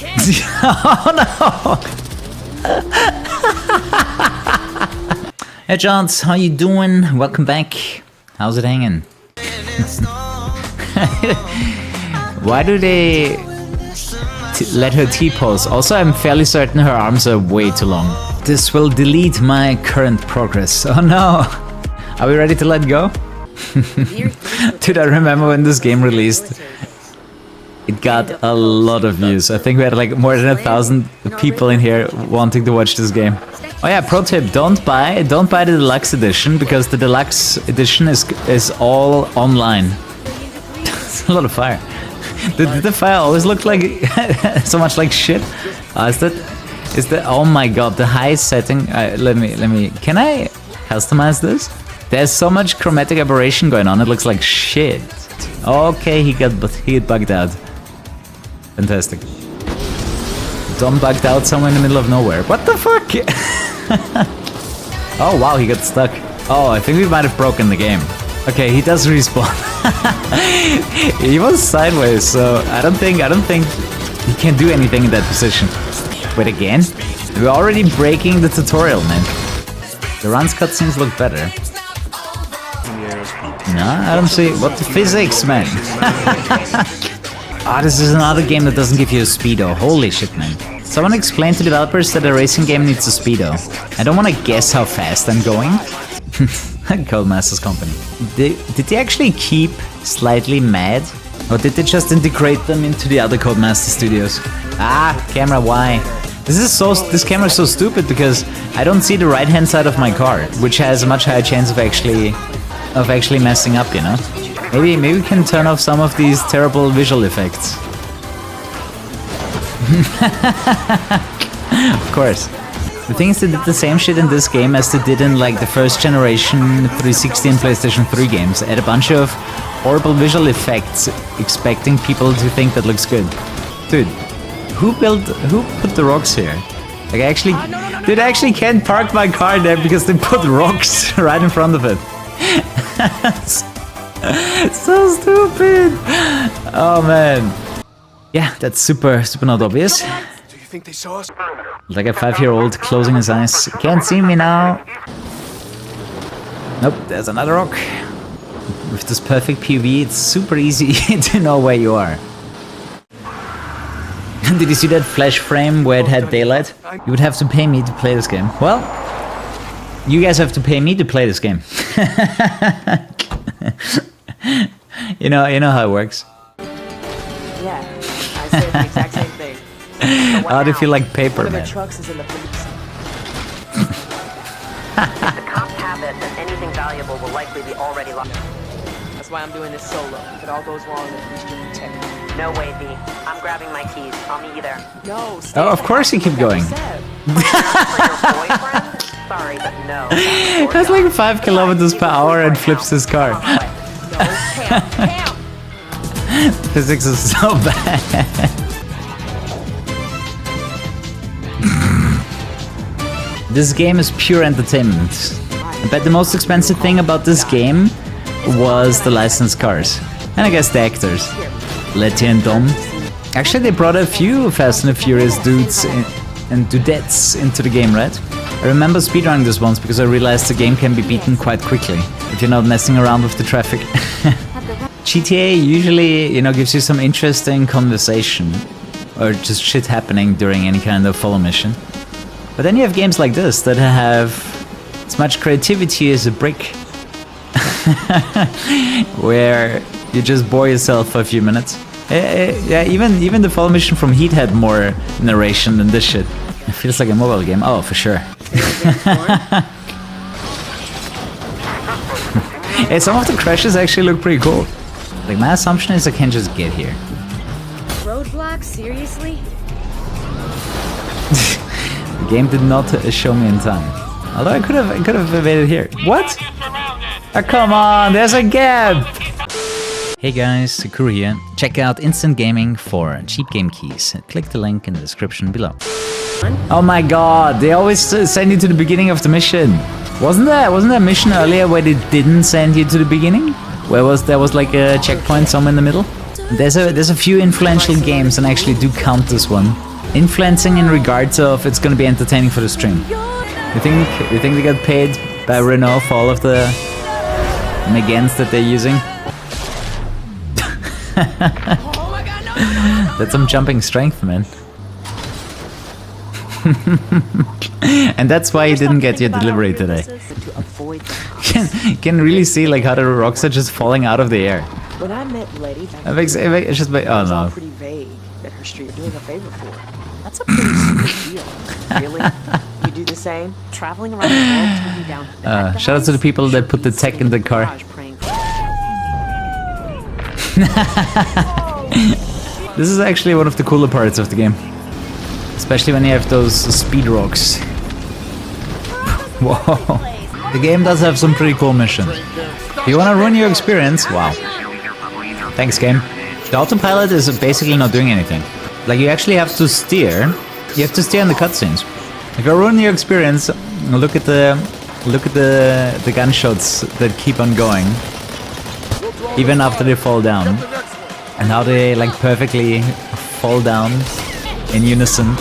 Oh no! Hey Johns, how you doing? Welcome back. How's it hanging? Why do they let her T-pose? Also, I'm fairly certain her arms are way too long. This will delete my current progress. Oh no! Are we ready to let go? Dude, I remember when this game released. It got a lot of views. I think we had like more than 1,000 people in here wanting to watch this game. Oh yeah, pro tip, don't buy the deluxe edition because the deluxe edition is all online. It's a lot of fire. Did the fire always look like so much like shit? Is that oh my god, the highest setting. Let me can I customize this? There's so much chromatic aberration going on, it looks like shit. Okay, he bugged out. Fantastic. Dom bugged out somewhere in the middle of nowhere. What the fuck? Oh wow, he got stuck. Oh, I think we might have broken the game. Okay, he does respawn. He was sideways, so I don't think he can do anything in that position. Wait, again? We're already breaking the tutorial, man. The runs cutscenes look better. No, I don't see. What the physics, man? Ah, this is another game that doesn't give you a speedo. Holy shit, man. Someone explained to developers that a racing game needs a speedo. I don't want to guess how fast I'm going. Codemasters Company. Did they actually keep Slightly Mad? Or did they just integrate them into the other Codemaster studios? Ah, camera, why? This camera is so stupid because I don't see the right hand side of my car, which has a much higher chance of actually messing up, you know? Maybe we can turn off some of these terrible visual effects. Of course. The thing is, they did the same shit in this game as they did in like the first generation 360 and PlayStation 3 games. Add a bunch of horrible visual effects, expecting people to think that looks good. Dude, who put the rocks here? Like I actually can't park my car there because they put rocks right in front of it. So stupid. Oh man. Yeah, that's super not obvious. Do you think they saw us? Like a 5-year-old closing his eyes. Can't see me now. Nope, there's another rock. With this perfect POV, it's super easy to know where you are. Did you see that flash frame where it had daylight? You would have to pay me to play this game. Well, you guys have to pay me to play this game. You know how it works. Yeah, I said the exact same thing. How do you feel like paper, man? One of the trucks is in the police. If the cops have it, then anything valuable will likely be already locked. That's why I'm doing this solo. If it all goes wrong, then we should protect me. No way, V. I'm grabbing my keys. I'll meet you there. No, stay Oh, of course you keep going. For your boyfriend? Sorry, but no. That's like 5 kilometers per hour and flips his car. No, Pam. Physics is so bad. This game is pure entertainment. I bet the most expensive thing about this game was the licensed cars. And I guess the actors. Letty and Dom. Actually, they brought a few Fast and the Furious dudes and dudettes into the game, right? I remember speedrunning this once because I realized the game can be beaten quite quickly if you're not messing around with the traffic. GTA usually, gives you some interesting conversation or just shit happening during any kind of follow mission. But then you have games like this that have as much creativity as a brick. Where you just bore yourself for a few minutes. Yeah, even the follow mission from Heat had more narration than this shit. It feels like a mobile game. Oh, for sure. Hey, some of the crashes actually look pretty cool. Like, my assumption is I can just get here. Roadblock? Seriously? The game did not show me in time. Although I could have evaded here. What? Oh, come on, there's a gap! Hey guys, Kuru here. Check out Instant Gaming for cheap game keys. Click the link in the description below. Oh my god, they always send you to the beginning of the mission. Wasn't there a mission earlier where they didn't send you to the beginning? Where there was like a checkpoint somewhere in the middle? There's a few influential games and actually do count this one. influencing in regards of it's gonna be entertaining for the stream. You think they get paid by Renault for all of the Megans that they're using? That's some jumping strength, man. And that's why you didn't get your delivery today. Can really see like how the rocks are just falling out of the air. When I met Letty, It's just like, oh no. pretty vague that her street you're doing a favor for. That's a pretty sweet deal. Really? You do the same? Traveling around the world, taking down bad Shout out to the people that put the tech in the car. This is actually one of the cooler parts of the game. Especially when you have those speed rocks. Whoa. The game does have some pretty cool missions. If you wanna ruin your experience, wow. Thanks, game. The autopilot is basically not doing anything. Like, you actually have to steer. You have to steer in the cutscenes. If you ruin your experience, look at the gunshots that keep on going, even after they fall down, and how they like perfectly fall down in unison.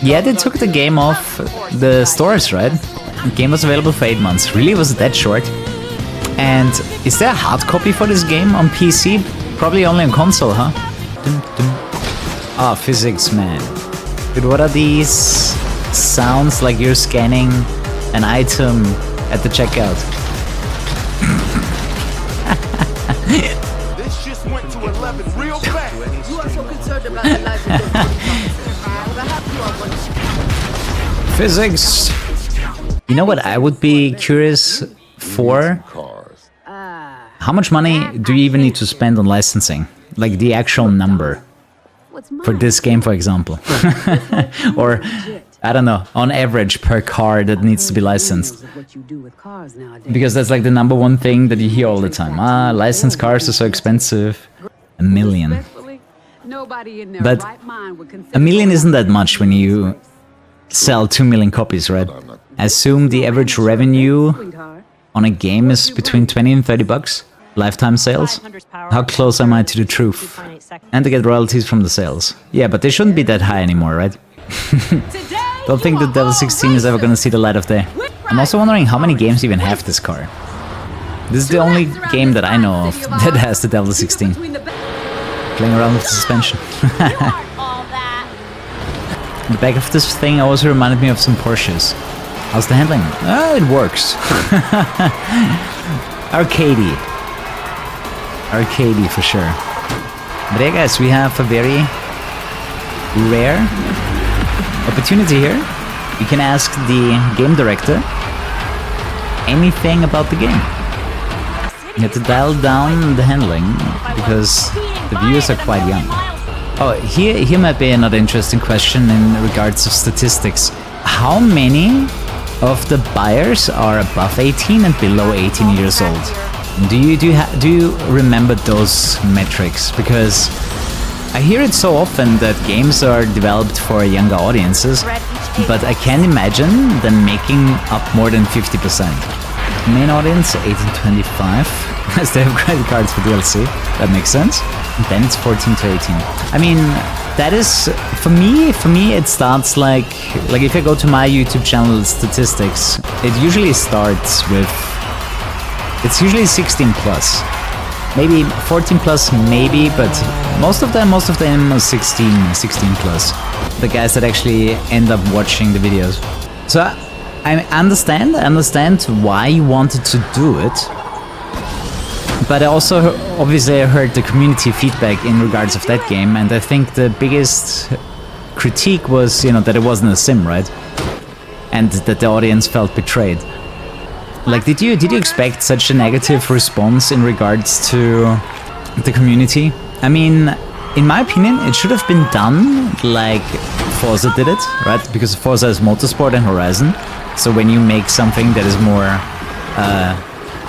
Yeah, they took the game off the stores, right? The game was available for 8 months. Really, was it that short? And is there a hard copy for this game on PC? Probably only on console, huh? Ah, physics, man. Dude, what are these sounds like you're scanning an item at the checkout? This just went to 11 real fast. You are so concerned about the lives of your perhaps you are one. Physics! You know what I would be curious for? How much money do you even need to spend on licensing? Like the actual number. For this game, for example. Or, I don't know, on average per car that needs to be licensed. Because that's like the number one thing that you hear all the time. Ah, licensed cars are so expensive. $1 million. But $1 million isn't that much when you sell 2 million copies, right? I assume the average revenue on a game is between 20 and 30 bucks. Lifetime sales? How close am I to the truth? And to get royalties from the sales. Yeah, but they shouldn't be that high anymore, right? Don't think that Devil 16 is ever gonna see the light of day. I'm also wondering how many games even have this car. This is the only game that I know of that has the Devil 16. Playing around with the suspension. The back of this thing also reminded me of some Porsches. How's the handling? It works. Arcadey. Arcadey for sure. But yeah guys, we have a very rare opportunity here. You can ask the game director anything about the game. You have to dial down the handling because the viewers are quite young. Oh, here might be another interesting question in regards of statistics. How many of the buyers are above 18 and below 18 years old? Do you remember those metrics? Because I hear it so often that games are developed for younger audiences, but I can't imagine them making up more than 50%. Main audience 18-25, as they have credit cards for DLC. That makes sense. And then it's 14 to 18. I mean, that is for me it starts like if I go to my YouTube channel statistics, it usually starts with, it's usually 16 plus. Maybe 14 plus, maybe, but most of them are 16 plus. The guys that actually end up watching the videos. So I understand why you wanted to do it. But I also obviously heard the community feedback in regards of that game, and I think the biggest critique was, that it wasn't a sim, right? And that the audience felt betrayed. Like, did you expect such a negative response in regards to the community? I mean, in my opinion, it should have been done like Forza did it, right? Because Forza is motorsport and Horizon. So when you make something that is more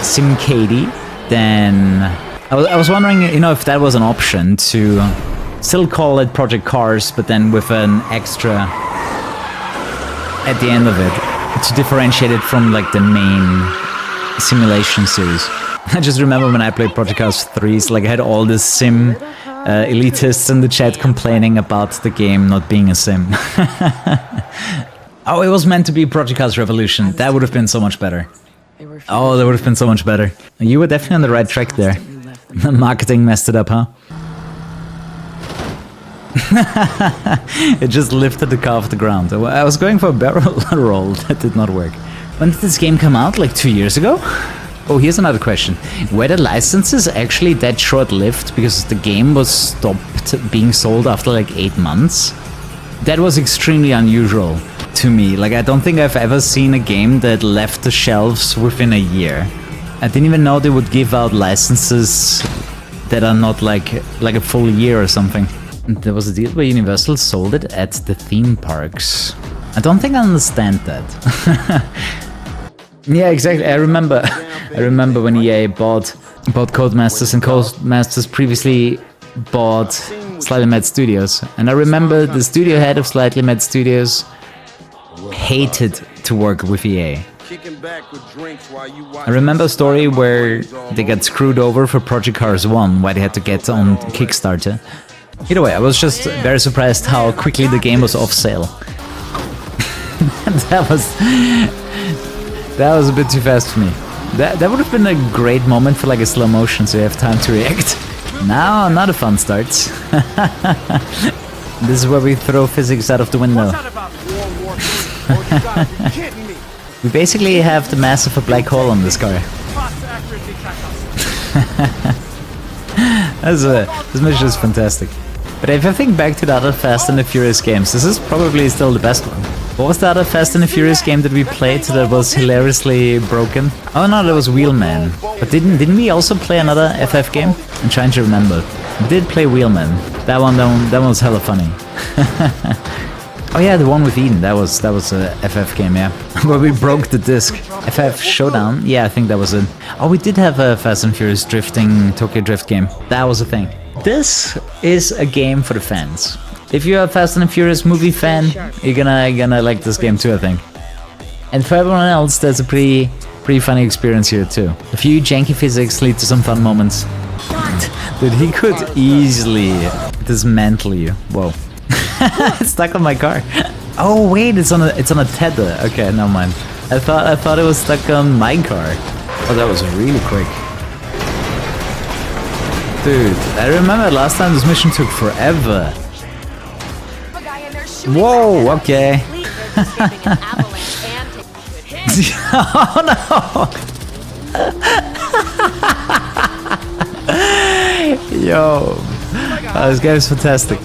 sim-cadey, then I was wondering, if that was an option to still call it Project Cars, but then with an extra at the end of it to differentiate it from like the main simulation series. I just remember when I played Project Cars 3, like I had all this sim elitists in the chat complaining about the game not being a sim. Oh, it was meant to be Project Cars Revolution. That would have been so much better. Oh, that would have been so much better. You were definitely on the right track there. Marketing messed it up, huh? It just lifted the car off the ground. I was going for a barrel roll. That did not work. When did this game come out? Like 2 years ago? Oh, here's another question. Were the licenses actually that short-lived because the game was stopped being sold after like 8 months? That was extremely unusual to me. Like, I don't think I've ever seen a game that left the shelves within a year. I didn't even know they would give out licenses that are not like a full year or something. There was a deal where Universal sold it at the theme parks. I don't think I understand that. Yeah, exactly. I remember when EA bought Codemasters, and Codemasters previously bought Slightly Mad Studios. And I remember the studio head of Slightly Mad Studios hated to work with EA. I remember a story where they got screwed over for Project Cars 1, why they had to get on Kickstarter. Either way, I was just very surprised how quickly the game was off sale. That was a bit too fast for me. That would have been a great moment for like a slow motion, so you have time to react. Now another fun starts. This is where we throw physics out of the window. We basically have the mass of a black hole on this car. This mission is fantastic. But if I think back to the other Fast and the Furious games, this is probably still the best one. What was the other Fast and the Furious game that we played that was hilariously broken? Oh no, that was Wheelman. But didn't we also play another FF game? I'm trying to remember. We did play Wheelman. That one was hella funny. Oh yeah, the one with Eden. That was a FF game, yeah. Where we broke the disc. FF Showdown. Yeah, I think that was it. Oh, we did have a Fast and Furious drifting Tokyo Drift game. That was a thing. This is a game for the fans. If you're a Fast and Furious movie fan, you're gonna like this game too, I think. And for everyone else, that's a pretty funny experience here too. A few janky physics lead to some fun moments. Dude, he could easily dismantle you. Whoa. It's stuck on my car. Oh wait, it's on a tether. Okay, never mind. I thought it was stuck on my car. Oh, that was really quick. Dude, I remember last time this mission took forever. Whoa, okay. Oh no! Yo, this game is fantastic.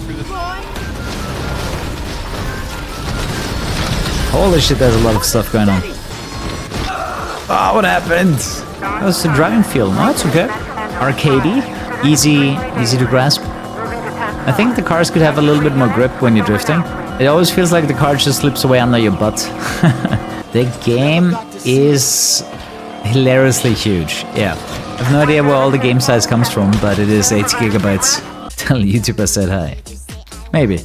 Holy shit, there's a lot of stuff going on. Oh, what happened? That was the driving feel. No, it's okay. Arcadey, easy to grasp. I think the cars could have a little bit more grip when you're drifting. It always feels like the car just slips away under your butt. The game is hilariously huge. Yeah, I have no idea where all the game size comes from, but it is 80 gigabytes. Tell YouTube I said hi. Maybe.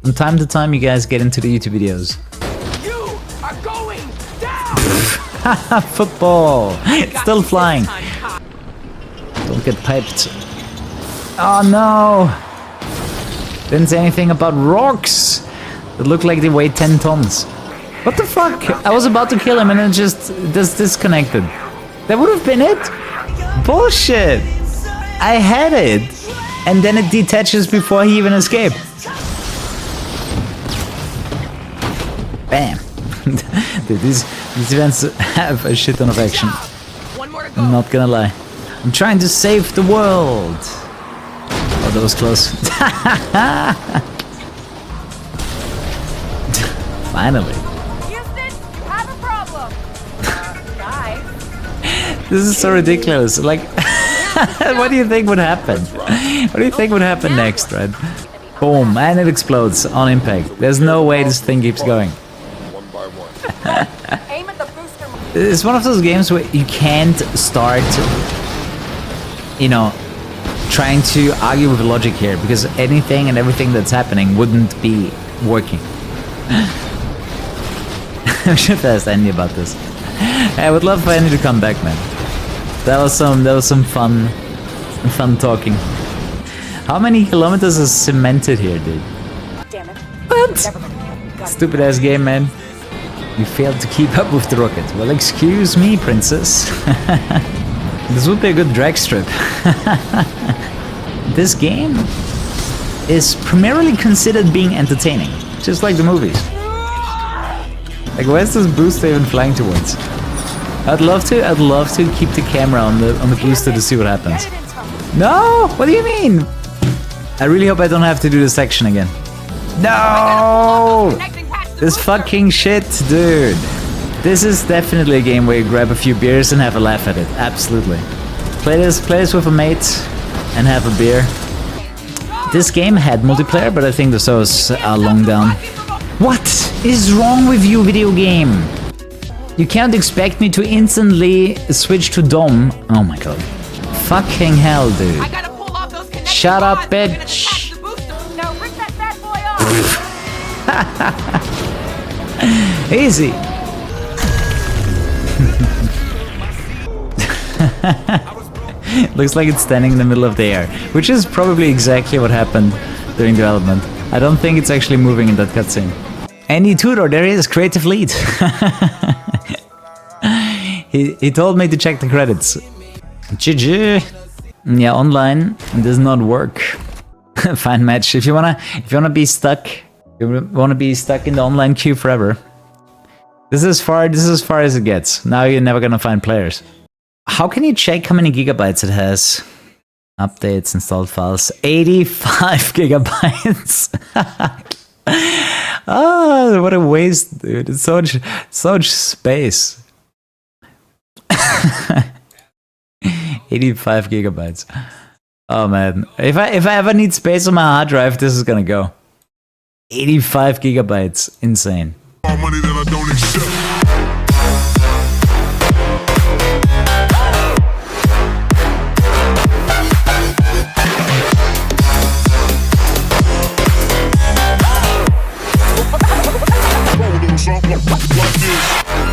From time to time, you guys get into the YouTube videos. You are going down. Football! It's still flying. Don't get piped. Oh no! Didn't say anything about rocks. It looked like they weighed 10 tons. What the fuck? I was about to kill him and it just disconnected. That would have been it? Bullshit! I had it! And then it detaches before he even escaped. Bam! Dude, these events have a shit ton of action. I'm not gonna lie. I'm trying to save the world! Oh, that was close. Finally. Houston, have a problem. Guys. This is so ridiculous. Like, what do you think would happen? What do you think would happen next, right? Boom, and it explodes on impact. There's no way this thing keeps going. Aim at the booster. It's one of those games where you can't start, you know, trying to argue with logic here, because anything and everything that's happening wouldn't be working. I should ask Andy about this. I would love for Andy to come back, man. That was some fun talking. How many kilometers is cemented here, dude? Damn it. What? Never mind. Got it. Stupid ass game, man. You failed to keep up with the rocket. Well, excuse me, princess. This would be a good drag strip. This game is primarily considered being entertaining, just like the movies. Like, where's this booster even flying towards? I'd love to keep the camera on the booster to see what happens. No! What do you mean? I really hope I don't have to do this section again. No! This fucking shit, dude. This is definitely a game where you grab a few beers and have a laugh at it. Absolutely. Play this with a mate and have a beer. This game had multiplayer, but I think the servers are long down. What is wrong with you, video game? You can't expect me to instantly switch to Dom. Oh my god. Fucking hell, dude. I gotta pull off those connecting Shut up, rods. We're gonna bitch. tap the booster. No, rip that bad boy off. Easy. Looks like it's standing in the middle of the air, which is probably exactly what happened during development. I don't think it's actually moving in that cutscene. Andy Tudor, there he is, creative lead. he told me to check the credits. GG. Yeah, online does not work. Fine match. If you wanna be stuck, you wanna be stuck in the online queue forever. This is as far as it gets. Now you're never gonna find players. How can you check how many gigabytes it has? Updates, installed files, 85 gigabytes. Oh, what a waste, dude. It's so much space. 85 gigabytes. Oh man, if I ever need space on my hard drive, this is gonna go. 85 gigabytes, insane. More money that I don't accept. Something like this.